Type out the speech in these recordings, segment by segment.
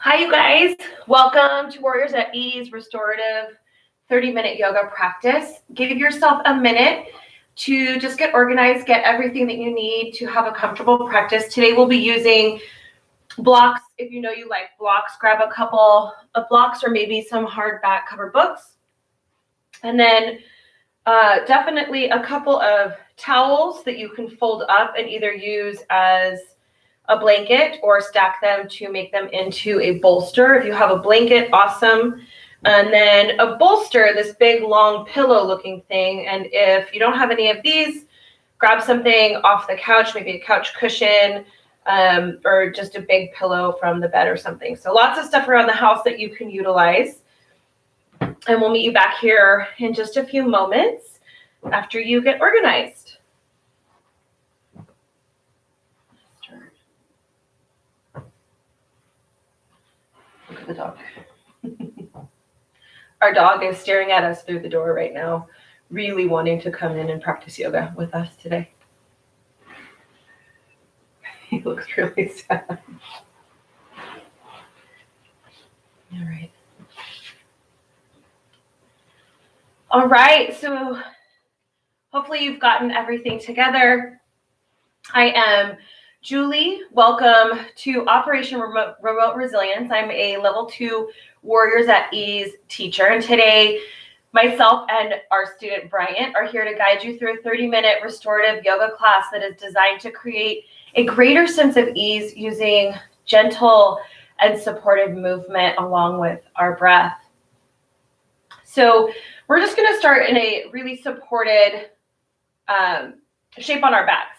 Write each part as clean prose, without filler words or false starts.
Hi, you guys. Welcome to Warriors at Ease Restorative 30-minute yoga practice. Give yourself a minute to just get organized, get everything that you need to have a comfortable practice. Today we'll be using blocks. If you know you like blocks, grab a couple of blocks or maybe some hardback cover books. And then definitely a couple of towels that you can fold up and either use as a blanket or stack them to make them into a bolster. If you have a blanket, awesome. And then a bolster, this big long pillow looking thing. And if you don't have any of these, grab something off the couch, maybe a couch cushion, or just a big pillow from the bed or something. So lots of stuff around the house that you can utilize. And we'll meet you back here in just a few moments after you get organized. Look at the dog. Our dog is staring at us through the door right now, really wanting to come in and practice yoga with us today. He looks really sad. All right. All right, so hopefully you've gotten everything together. I am Julie. Welcome to Operation Remote Resilience. I'm a level 2 Warriors at Ease teacher, and today myself and our student Bryant are here to guide you through a 30-minute restorative yoga class that is designed to create a greater sense of ease using gentle and supportive movement along with our breath. So we're just going to start in a really supported shape on our backs.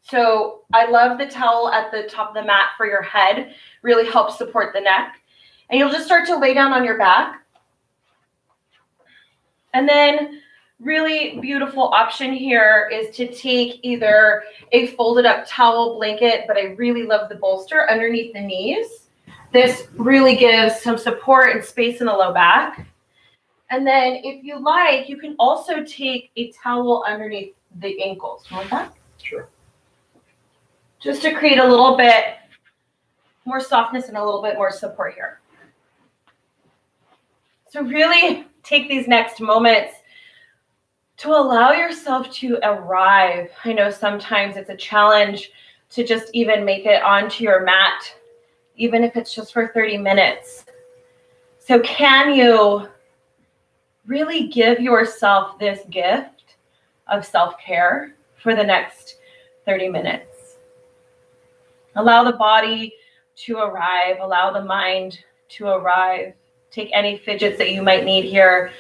So I love the towel at the top of the mat for your head, really helps support the neck. And you'll just start to lay down on your back. And then really beautiful option here is to take either a folded up towel, blanket, but I really love the bolster underneath the knees. This really gives some support and space in the low back. And then if you like, you can also take a towel underneath the ankles. You want that? Sure. Just to create a little bit more softness and a little bit more support here. So really take these next moments to allow yourself to arrive. I know sometimes it's a challenge to just even make it onto your mat, even if it's just for 30 minutes. So can you really give yourself this gift of self-care for the next 30 minutes? Allow the body to arrive, allow the mind to arrive. Take any fidgets that you might need here.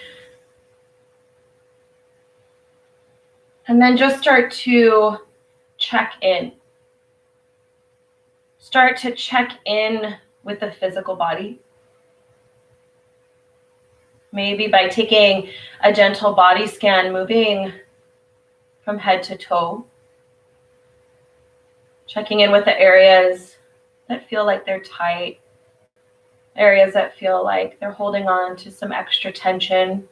And then just start to check in. Start to check in with the physical body. Maybe by taking a gentle body scan, moving from head to toe. Checking in with the areas that feel like they're tight, areas that feel like they're holding on to some extra tension.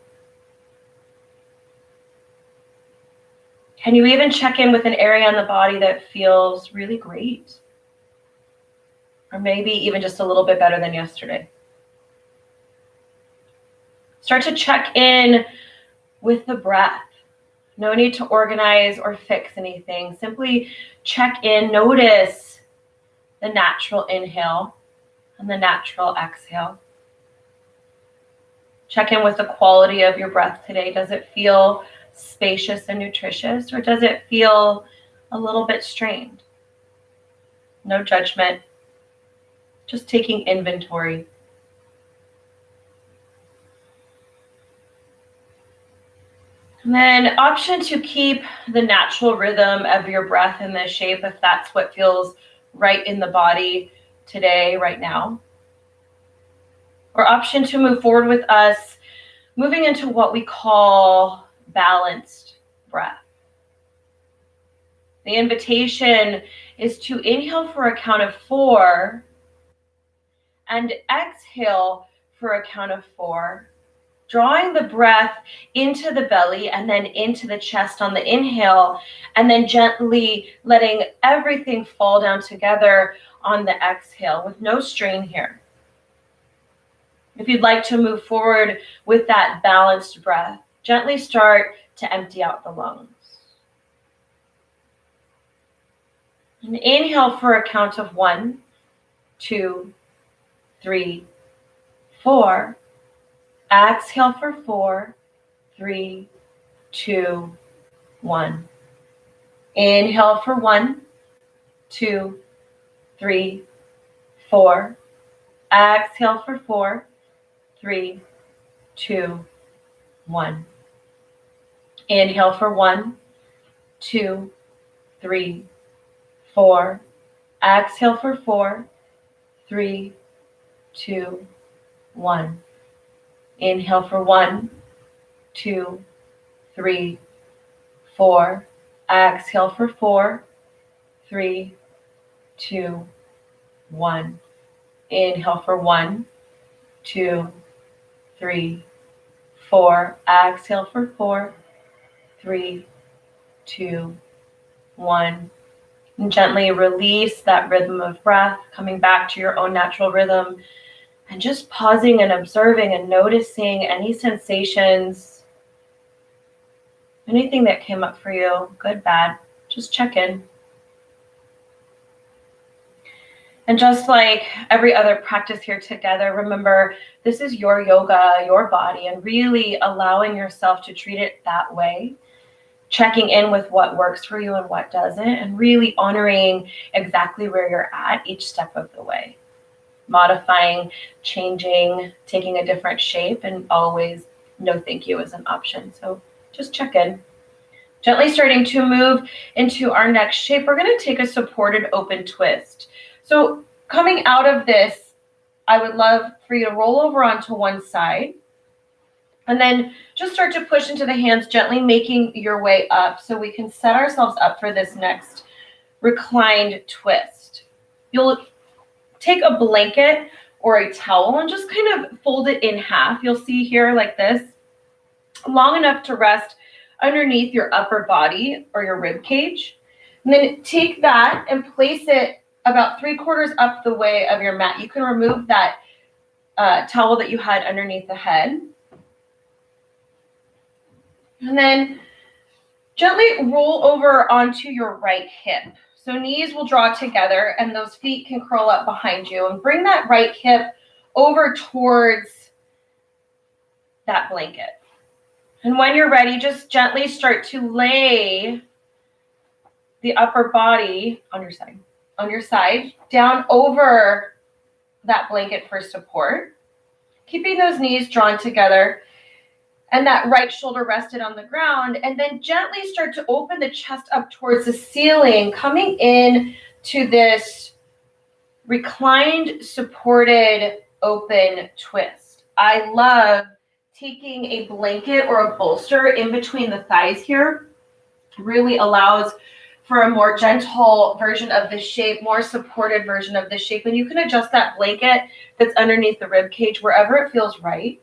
Can you even check in with an area on the body that feels really great? Or maybe even just a little bit better than yesterday. Start to check in with the breath. No need to organize or fix anything. Simply check in, notice the natural inhale and the natural exhale. Check in with the quality of your breath today. Does it feel spacious and nutritious, or does it feel a little bit strained? No judgment, just taking inventory. And then option to keep the natural rhythm of your breath in this shape if that's what feels right in the body today, right now. Or option to move forward with us, moving into what we call balanced breath. The invitation is to inhale for a count of 4 and exhale for a count of 4. Drawing the breath into the belly and then into the chest on the inhale, and then gently letting everything fall down together on the exhale with no strain here. If you'd like to move forward with that balanced breath, gently start to empty out the lungs. And inhale for a count of 1, 2, 3, 4. Exhale for 4, 3, 2, 1. Inhale for 1, 2, 3, 4. Exhale for 4, 3, 2, 1. Inhale for 1, 2, 3, 4. Exhale for 4, 3, 2, 1. Inhale for 1, 2, 3, 4. Exhale for 4, 3, 2, 1. Inhale for 1, 2, 3, 4. Exhale for 4, 3, 2, 1. And gently release that rhythm of breath, coming back to your own natural rhythm, and just pausing and observing and noticing any sensations, anything that came up for you, good, bad, just check in. And just like every other practice here together, remember, this is your yoga, your body, and really allowing yourself to treat it that way, checking in with what works for you and what doesn't, and really honoring exactly where you're at each step of the way. Modifying, changing, taking a different shape, and always no thank you is an option. So just check in. Gently starting to move into our next shape, we're going to take a supported open twist. So coming out of this, I would love for you to roll over onto one side and then just start to push into the hands, gently making your way up so we can set ourselves up for this next reclined twist. You'll take a blanket or a towel and just kind of fold it in half. You'll see here like this, long enough to rest underneath your upper body or your rib cage. And then take that and place it about 3/4 up the way of your mat. You can remove that towel that you had underneath the head. And then gently roll over onto your right hip. So knees will draw together and those feet can curl up behind you, and bring that right hip over towards that blanket. And when you're ready, just gently start to lay the upper body on your side, down over that blanket for support, keeping those knees drawn together and that right shoulder rested on the ground, and then gently start to open the chest up towards the ceiling, coming in to this reclined, supported, open twist. I love taking a blanket or a bolster in between the thighs here. Really allows for a more gentle version of this shape, more supported version of this shape. And you can adjust that blanket that's underneath the rib cage wherever it feels right.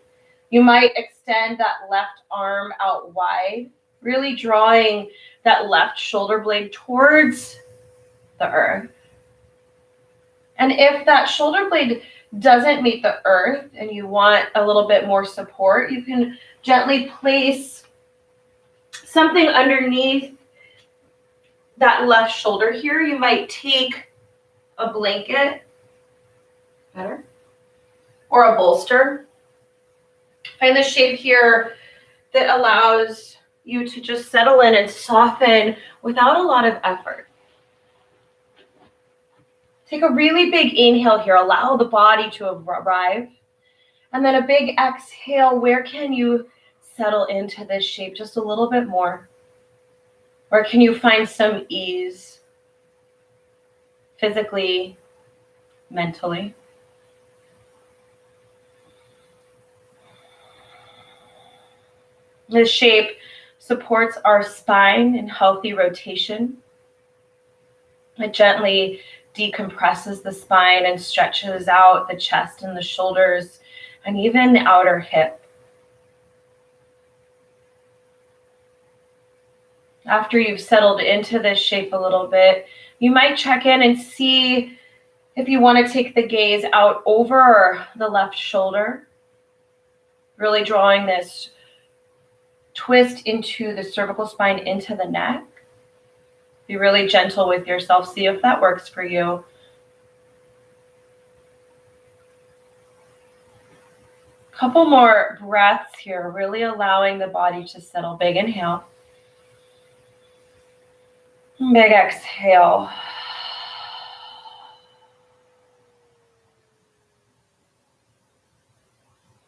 You might extend that left arm out wide, really drawing that left shoulder blade towards the earth. And if that shoulder blade doesn't meet the earth and you want a little bit more support, you can gently place something underneath that left shoulder here. You might take a blanket, better, or a bolster. Find the shape here that allows you to just settle in and soften without a lot of effort. Take a really big inhale here. Allow the body to arrive. And then a big exhale. Where can you settle into this shape just a little bit more? Or can you find some ease physically, mentally? This shape supports our spine in healthy rotation. It gently decompresses the spine and stretches out the chest and the shoulders and even the outer hip. After you've settled into this shape a little bit, you might check in and see if you want to take the gaze out over the left shoulder Really drawing this twist into the cervical spine, into the neck. Be really gentle with yourself. See if that works for you. Couple more breaths here, really allowing the body to settle. Big inhale. Big exhale.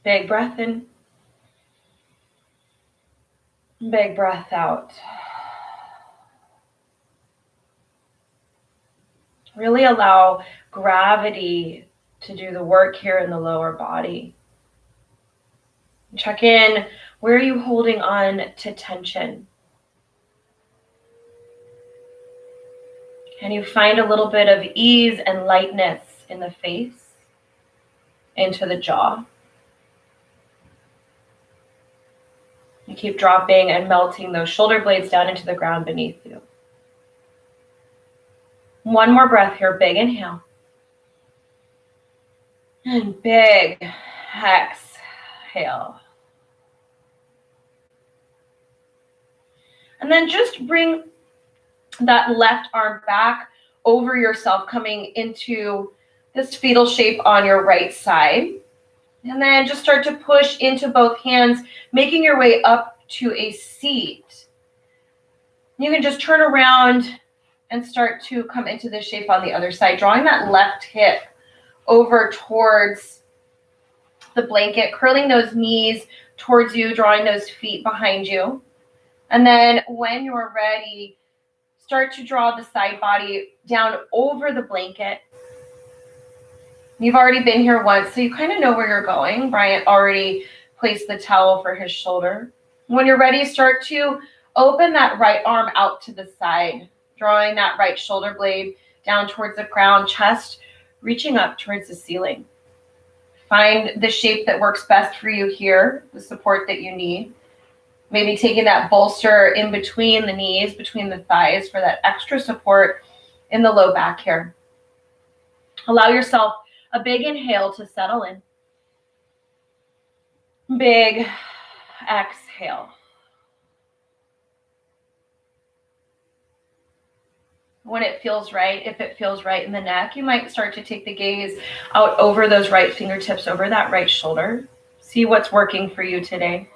Big breath in. Big breath out. Really allow gravity to do the work here in the lower body. Check in. Where are you holding on to tension? Can you find a little bit of ease and lightness in the face, into the jaw? You keep dropping and melting those shoulder blades down into the ground beneath you. One more breath here. Big inhale. And big exhale. And then just bring that left arm back over yourself, coming into this fetal shape on your right side. And then just start to push into both hands, making your way up to a seat. You can just turn around and start to come into this shape on the other side, drawing that left hip over towards the blanket, curling those knees towards you, drawing those feet behind you. And then when you're ready, start to draw the side body down over the blanket. You've already been here once, so you kind of know where you're going. Bryant already placed the towel for his shoulder. When you're ready, start to open that right arm out to the side, drawing that right shoulder blade down towards the ground, chest reaching up towards the ceiling. Find the shape that works best for you here, the support that you need. Maybe taking that bolster in between the knees, between the thighs for that extra support in the low back here. Allow yourself a big inhale to settle in. Big exhale. When it feels right, if it feels right in the neck, you might start to take the gaze out over those right fingertips, over that right shoulder. See what's working for you today.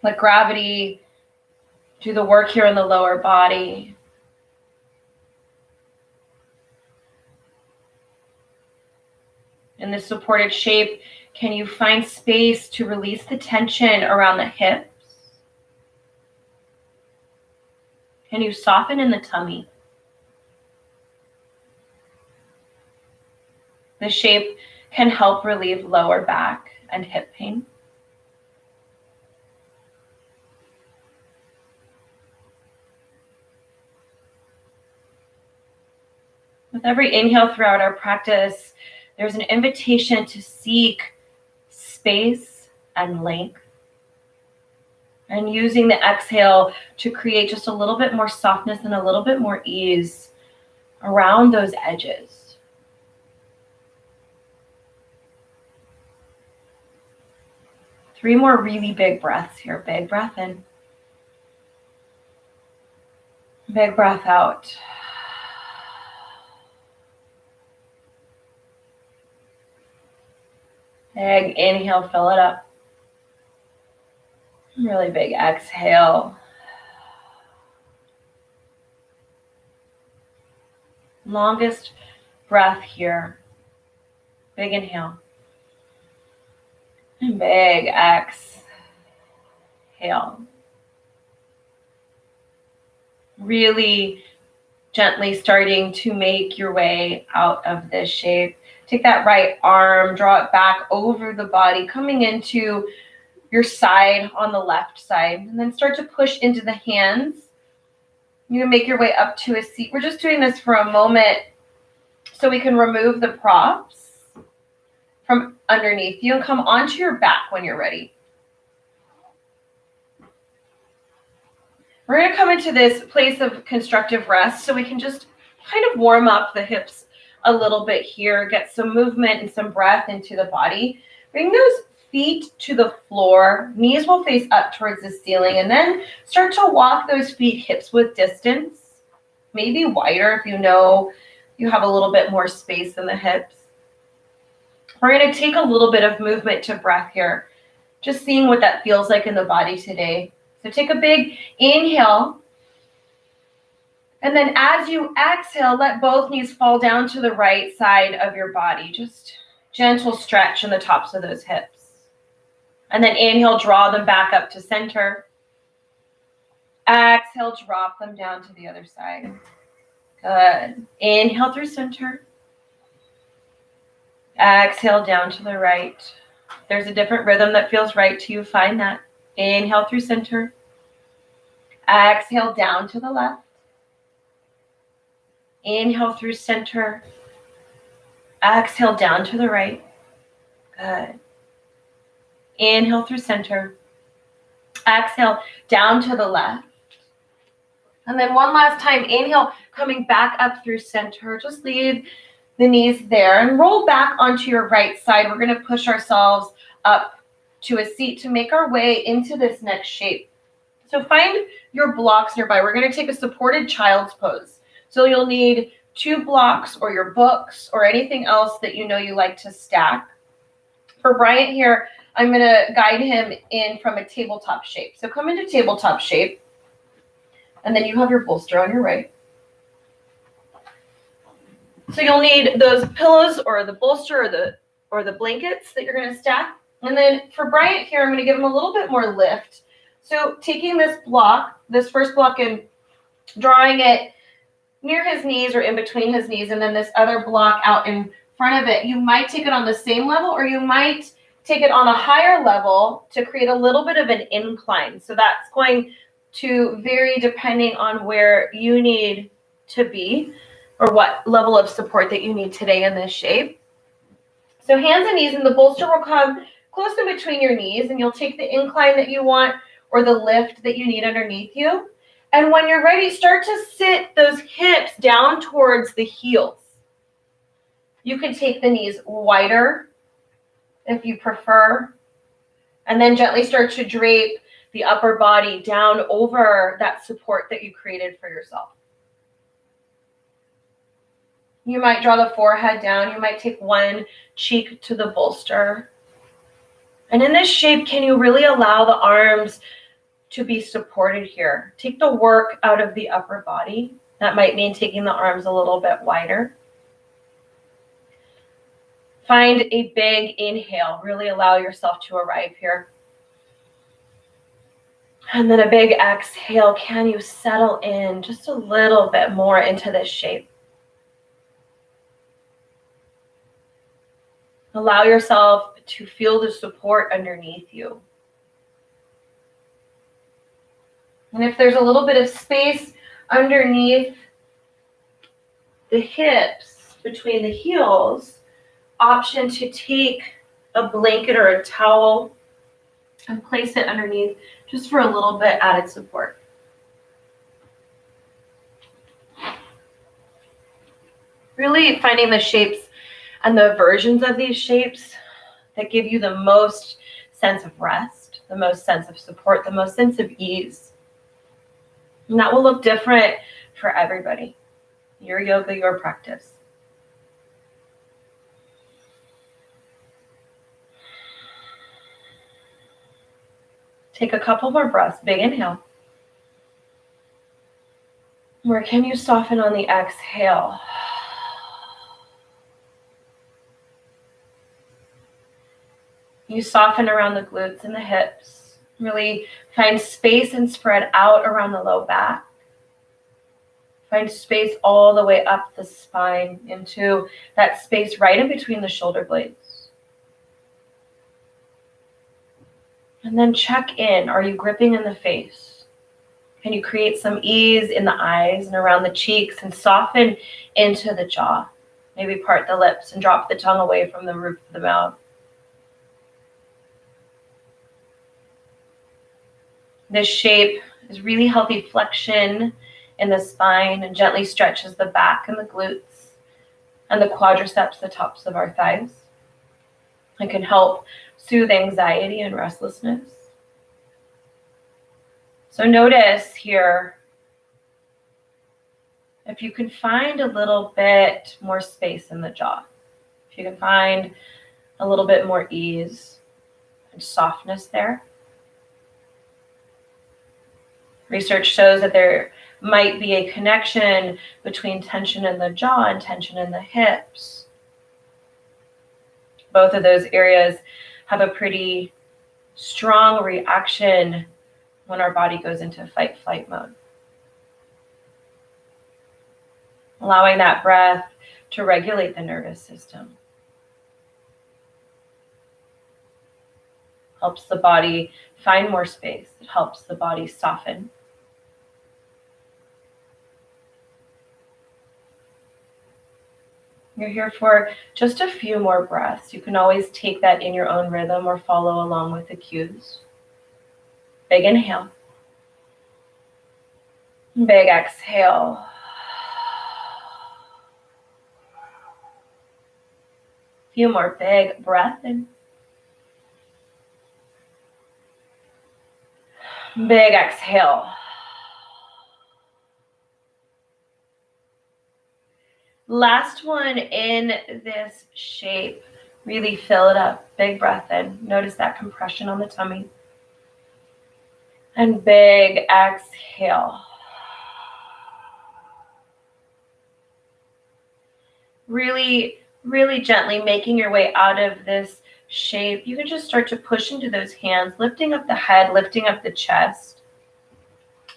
Let gravity do the work here in the lower body. In this supported shape, can you find space to release the tension around the hips? Can you soften in the tummy? The shape can help relieve lower back and hip pain. With every inhale throughout our practice, there's an invitation to seek space and length. And using the exhale to create just a little bit more softness and a little bit more ease around those edges. Three more really big breaths here. Big breath in. Big breath out. Big inhale, fill it up. Really big exhale. Longest breath here. Big inhale. And big exhale. Really gently starting to make your way out of this shape. Take that right arm, draw it back over the body, coming into your side on the left side, and then start to push into the hands. You can make your way up to a seat. We're just doing this for a moment so we can remove the props from underneath you and come onto your back when you're ready. We're going to come into this place of constructive rest so we can just kind of warm up the hips a little bit here, get some movement and some breath into the body. Bring those feet to the floor. Knees will face up towards the ceiling, and then start to walk those feet hips width distance, maybe wider if you know you have a little bit more space in the hips. We're going to take a little bit of movement to breath here, just seeing what that feels like in the body today. So take a big inhale. And then as you exhale, let both knees fall down to the right side of your body. Just gentle stretch in the tops of those hips. And then inhale, draw them back up to center. Exhale, drop them down to the other side. Good. Inhale through center. Exhale down to the right. If there's a different rhythm that feels right to you, find that. Inhale through center. Exhale down to the left. Inhale through center. Exhale down to the right. Good. Inhale through center. Exhale down to the left. And then one last time, inhale, coming back up through center. Just leave the knees there and roll back onto your right side. We're going to push ourselves up to a seat to make our way into this next shape. So find your blocks nearby. We're going to take a supported child's pose. So you'll need 2 blocks or your books or anything else that you know you like to stack. For Bryant here, I'm going to guide him in from a tabletop shape. So come into tabletop shape, and then you have your bolster on your right. So you'll need those pillows or the bolster or the blankets that you're going to stack. And then for Bryant here, I'm going to give him a little bit more lift. So taking this block, this first block, and drawing it near his knees or in between his knees, and then this other block out in front of it. You might take it on the same level, or you might take it on a higher level to create a little bit of an incline. So that's going to vary depending on where you need to be or what level of support that you need today in this shape. So hands and knees, and the bolster will come close in between your knees, and you'll take the incline that you want or the lift that you need underneath you. And when you're ready, start to sit those hips down towards the heels. You can take the knees wider if you prefer, and then gently start to drape the upper body down over that support that you created for yourself. You might draw the forehead down. You might take one cheek to the bolster. And in this shape, can you really allow the arms to be supported here? Take the work out of the upper body. That might mean taking the arms a little bit wider. Find a big inhale. Really allow yourself to arrive here. And then a big exhale. Can you settle in just a little bit more into this shape? Allow yourself to feel the support underneath you. And if there's a little bit of space underneath the hips, between the heels, option to take a blanket or a towel and place it underneath just for a little bit added support. Really finding the shapes and the versions of these shapes that give you the most sense of rest, the most sense of support, the most sense of ease. And that will look different for everybody. Your yoga, your practice. Take a couple more breaths. Big inhale. Where can you soften on the exhale? You soften around the glutes and the hips. Really find space and spread out around the low back. Find space all the way up the spine into that space right in between the shoulder blades. And then check in. Are you gripping in the face? Can you create some ease in the eyes and around the cheeks and soften into the jaw? Maybe part the lips and drop the tongue away from the roof of the mouth. This shape There's really healthy flexion in the spine and gently stretches the back and the glutes and the quadriceps, the tops of our thighs. It can help soothe anxiety and restlessness. So notice here, if you can find a little bit more space in the jaw, if you can find a little bit more ease and softness there. Research shows that there might be a connection between tension in the jaw and tension in the hips. Both of those areas have a pretty strong reaction when our body goes into fight-flight mode. Allowing that breath to regulate the nervous system helps the body find more space. It helps the body soften. You're here for just a few more breaths. You can always take that in your own rhythm or follow along with the cues. Big inhale. Big exhale. Few more big breath in. Big exhale. Last one in this shape. Really fill it up. Big breath in. Notice that compression on the tummy. And big exhale. Really, really gently making your way out of this shape. You can just start to push into those hands, lifting up the head, lifting up the chest.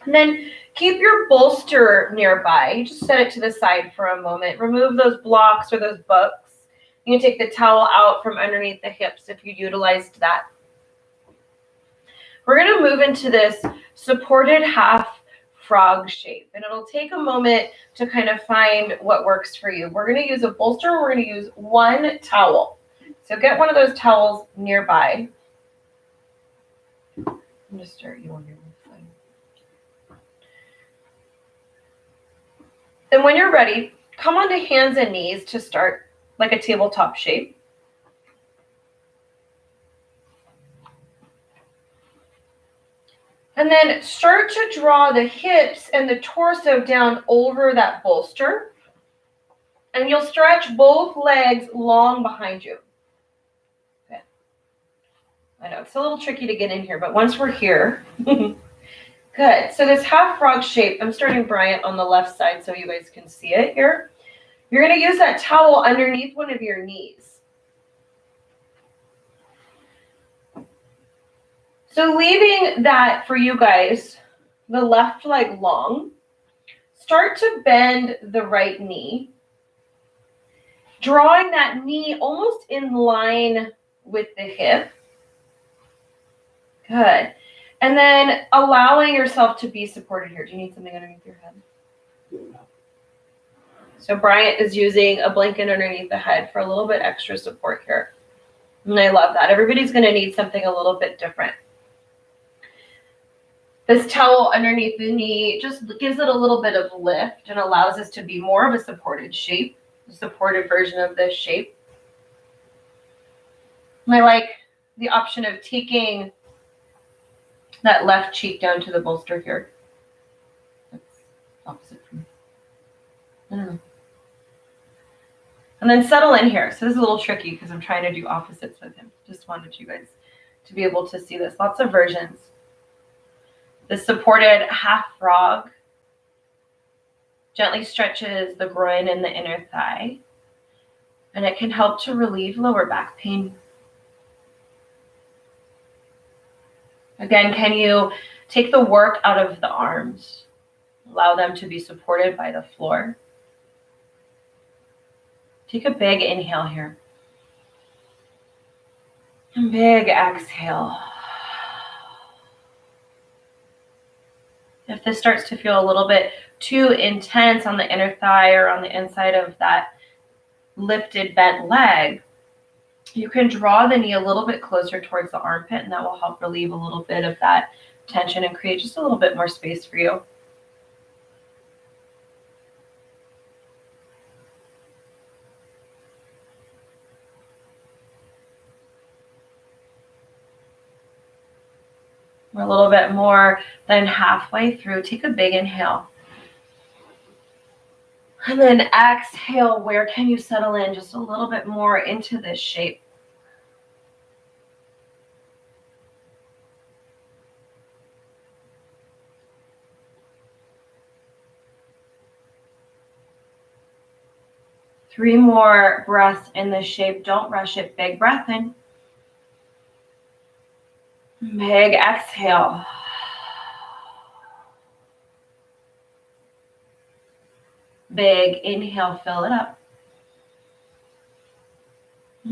And then keep your bolster nearby. You just set it to the side for a moment. Remove those blocks or those books. You can take the towel out from underneath the hips if you utilized that. We're going to move into this supported half frog shape, and it'll take a moment to kind of find what works for you. We're going to use a bolster. We're going to use one towel. So get one of those towels nearby. I'm going to start you on your side. And when you're ready, come onto hands and knees to start like a tabletop shape. And then start to draw the hips and the torso down over that bolster. And you'll stretch both legs long behind you. Okay. I know it's a little tricky to get in here, but once we're here, good. So this half frog shape, I'm starting Bryant on the left side so you guys can see it here. You're going to use that towel underneath one of your knees. So leaving that for you guys, the left leg long, start to bend the right knee, drawing that knee almost in line with the hip. Good. And then allowing yourself to be supported here. Do you need something underneath your head? So Bryant is using a blanket underneath the head for a little bit extra support here. And I love that. Everybody's going to need something a little bit different. This towel underneath the knee just gives it a little bit of lift and allows us to be more of a supported shape, a supported version of this shape. And I like the option of taking that left cheek down to the bolster here. That's opposite from me. I don't know. And then settle in here. So this is a little tricky because I'm trying to do opposites with him. Just wanted you guys to be able to see this. Lots of versions. The supported half frog gently stretches the groin and the inner thigh, and it can help to relieve lower back pain. Again, can you take the work out of the arms? Allow them to be supported by the floor. Take a big inhale here. And big exhale. If this starts to feel a little bit too intense on the inner thigh or on the inside of that lifted, bent leg, you can draw the knee a little bit closer towards the armpit, and that will help relieve a little bit of that tension and create just a little bit more space for you. We're a little bit more than halfway through. Take a big inhale. And then exhale. Where can you settle in just a little bit more into this shape? Three more breaths in this shape. Don't rush it. Big breath in. Big exhale. Big inhale, fill it up.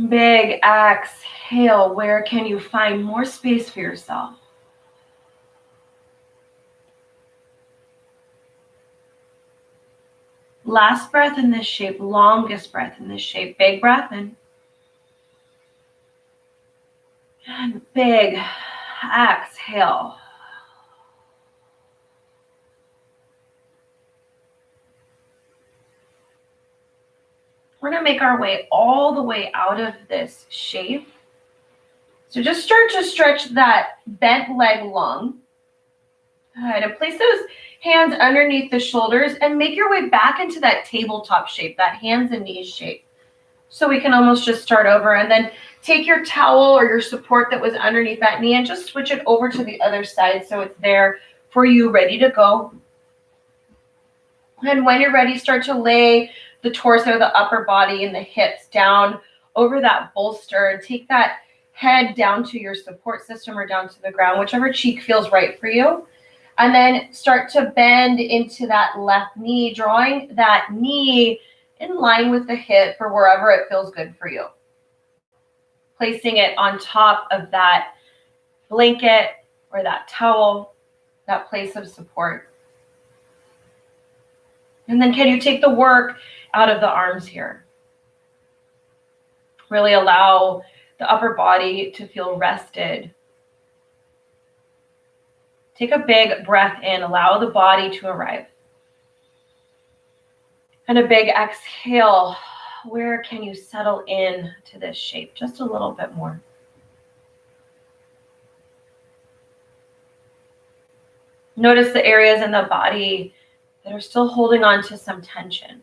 Big exhale. Where can you find more space for yourself? Last breath in this shape, longest breath in this shape. Big breath in. And big exhale. We're going to make our way all the way out of this shape. So just start to stretch that bent leg long. Good. And place those hands underneath the shoulders and make your way back into that tabletop shape, that hands and knees shape. So we can almost just start over, and then take your towel or your support that was underneath that knee and just switch it over to the other side so it's there for you, ready to go. And when you're ready, start to lay the torso, the upper body, and the hips down over that bolster, and take that head down to your support system or down to the ground, whichever cheek feels right for you. And then start to bend into that left knee, drawing that knee in line with the hip or wherever it feels good for you. Placing it on top of that blanket or that towel, that place of support. And then can you take the work out of the arms here? Really allow the upper body to feel rested. Take a big breath in, allow the body to arrive. And a big exhale. Where can you settle in to this shape? Just a little bit more. Notice the areas in the body that are still holding on to some tension.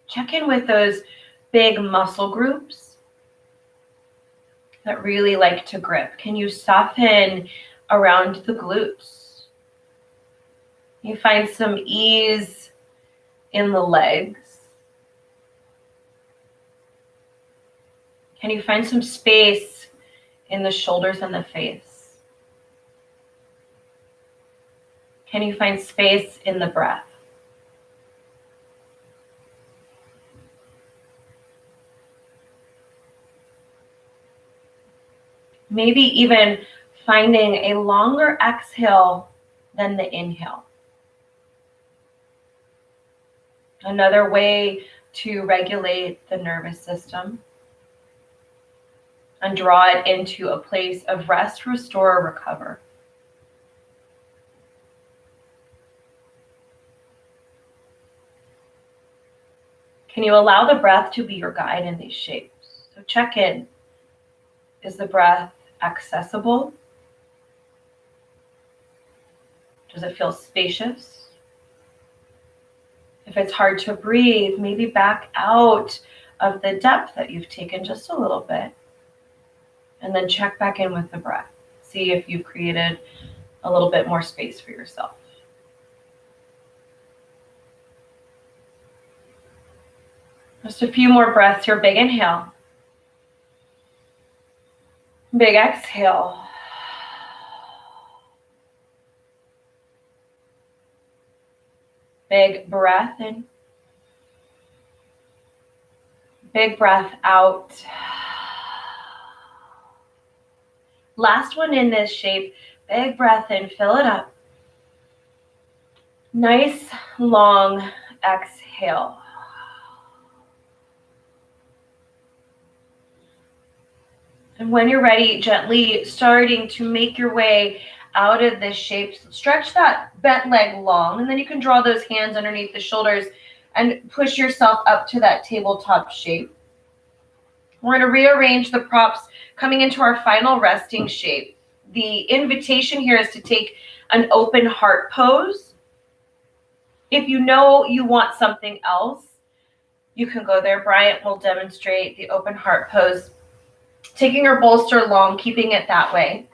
Check in with those big muscle groups that really like to grip. Can you soften around the glutes? You find some ease in the legs. Can you find some space in the shoulders and the face? Can you find space in the breath? Maybe even finding a longer exhale than the inhale. Another way to regulate the nervous system and draw it into a place of rest, restore, recover. Can you allow the breath to be your guide in these shapes? So check in. Is the breath accessible? Does it feel spacious? If it's hard to breathe, maybe back out of the depth that you've taken just a little bit. And then check back in with the breath. See if you've created a little bit more space for yourself. Just a few more breaths here. Big inhale. Big exhale. Big breath in. Big breath out. Last one in this shape. Big breath in. Fill it up. Nice long exhale. And when you're ready, gently starting to make your way out of this shape. Stretch that bent leg long, and then you can draw those hands underneath the shoulders and push yourself up to that tabletop shape. We're going to rearrange the props coming into our final resting shape. The invitation here is to take an open heart pose. If you know you want something else, you can go there. Bryant will demonstrate the open heart pose, taking your bolster long, keeping it that way.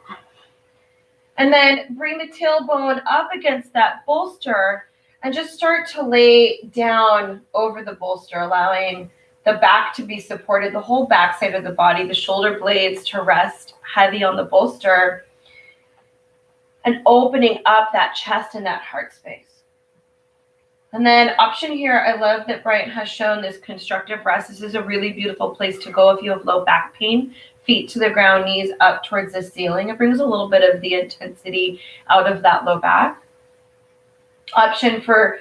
And then bring the tailbone up against that bolster and just start to lay down over the bolster, allowing the back to be supported, the whole back side of the body, the shoulder blades to rest heavy on the bolster, and opening up that chest and that heart space. And then option here, I love that Bryant has shown this constructive rest. This is a really beautiful place to go if you have low back pain. Feet to the ground, knees up towards the ceiling. It brings a little bit of the intensity out of that low back. Option for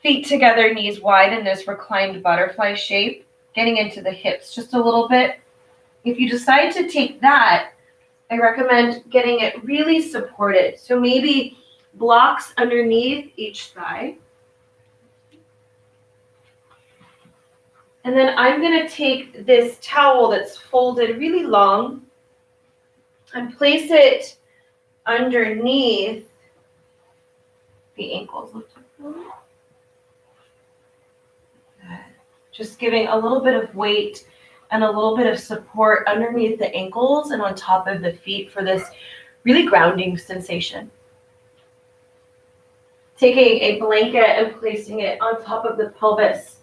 feet together, knees wide in this reclined butterfly shape, getting into the hips just a little bit. If you decide to take that, I recommend getting it really supported. So maybe blocks underneath each thigh. And then I'm going to take this towel that's folded really long and place it underneath the ankles. Just giving a little bit of weight and a little bit of support underneath the ankles and on top of the feet for this really grounding sensation. Taking a blanket and placing it on top of the pelvis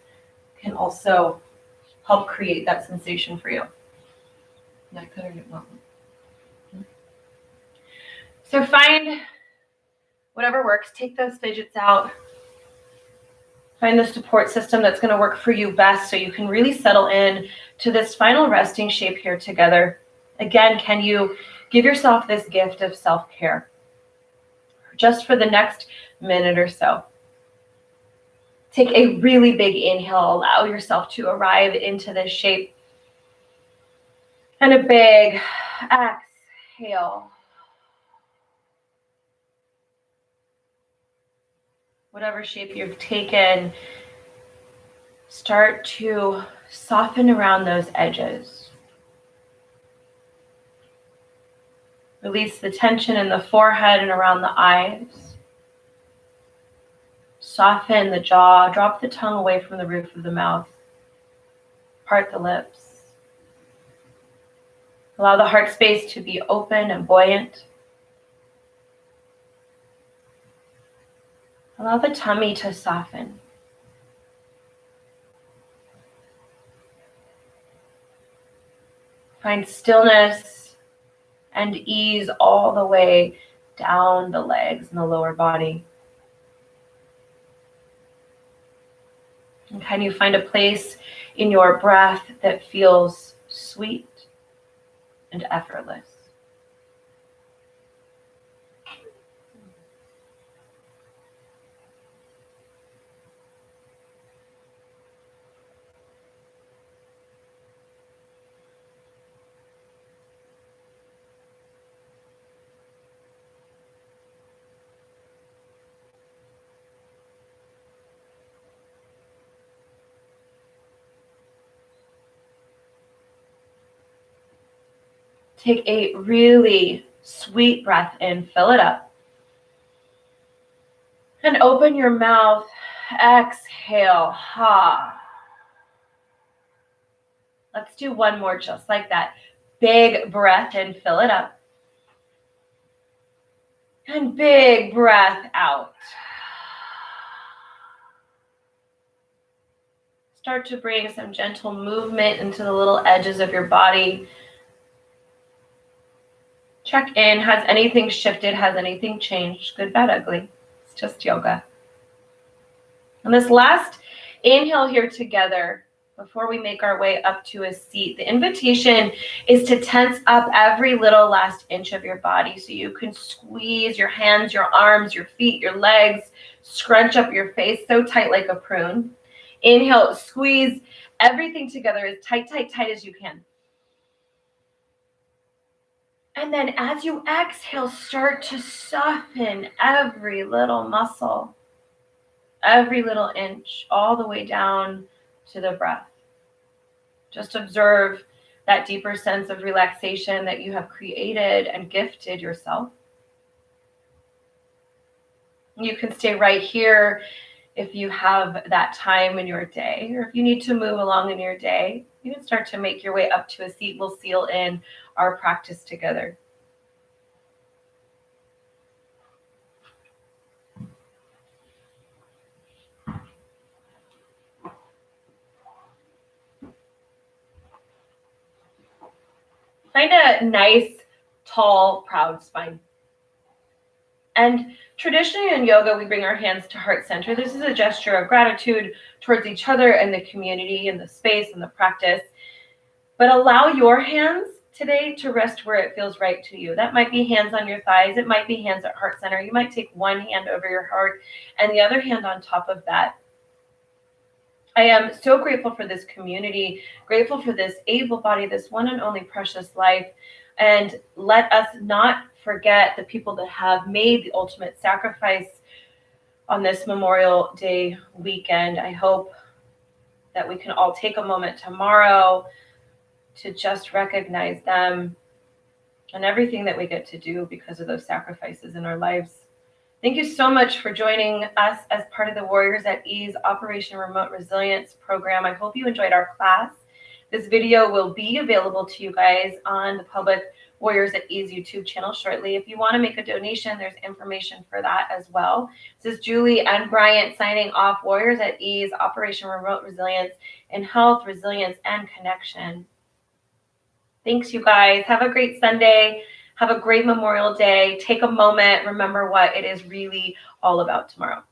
can also help create that sensation for you. So find whatever works. Take those fidgets out. Find the support system that's going to work for you best so you can really settle in to this final resting shape here together. Again, can you give yourself this gift of self-care just for the next minute or so? Take a really big inhale. Allow yourself to arrive into this shape. And a big exhale. Whatever shape you've taken, start to soften around those edges. Release the tension in the forehead and around the eyes. Soften the jaw, drop the tongue away from the roof of the mouth. Part the lips. Allow the heart space to be open and buoyant. Allow the tummy to soften. Find stillness and ease all the way down the legs and the lower body. And can you find a place in your breath that feels sweet and effortless? Take a really sweet breath in, fill it up. And open your mouth, exhale, ha. Let's do one more just like that. Big breath in, fill it up. And big breath out. Start to bring some gentle movement into the little edges of your body. Check in. Has anything shifted? Has anything changed? Good, bad, ugly. It's just yoga. And this last inhale here together, before we make our way up to a seat, the invitation is to tense up every little last inch of your body so you can squeeze your hands, your arms, your feet, your legs, scrunch up your face so tight like a prune. Inhale, squeeze everything together as tight, tight, tight as you can. And then as you exhale, start to soften every little muscle, every little inch, all the way down to the breath. Just observe that deeper sense of relaxation that you have created and gifted yourself. You can stay right here if you have that time in your day, or if you need to move along in your day. You can start to make your way up to a seat. We'll seal in our practice together. Find a nice, tall, proud spine. And traditionally in yoga, we bring our hands to heart center. This is a gesture of gratitude towards each other and the community and the space and the practice. But allow your hands today to rest where it feels right to you. That might be hands on your thighs. It might be hands at heart center. You might take one hand over your heart and the other hand on top of that. I am so grateful for this community, grateful for this able body, this one and only precious life. And let us not forget the people that have made the ultimate sacrifice on this Memorial Day weekend. I hope that we can all take a moment tomorrow to just recognize them and everything that we get to do because of those sacrifices in our lives. Thank you so much for joining us as part of the Warriors at Ease Operation Remote Resilience program. I hope you enjoyed our class. This video will be available to you guys on the public Warriors at Ease YouTube channel shortly. If you want to make a donation, there's information for that as well. This is Julie and Bryant signing off. Warriors at Ease, Operation Remote Resilience in Health, Resilience, and Connection. Thanks, you guys. Have a great Sunday. Have a great Memorial Day. Take a moment. Remember what it is really all about tomorrow.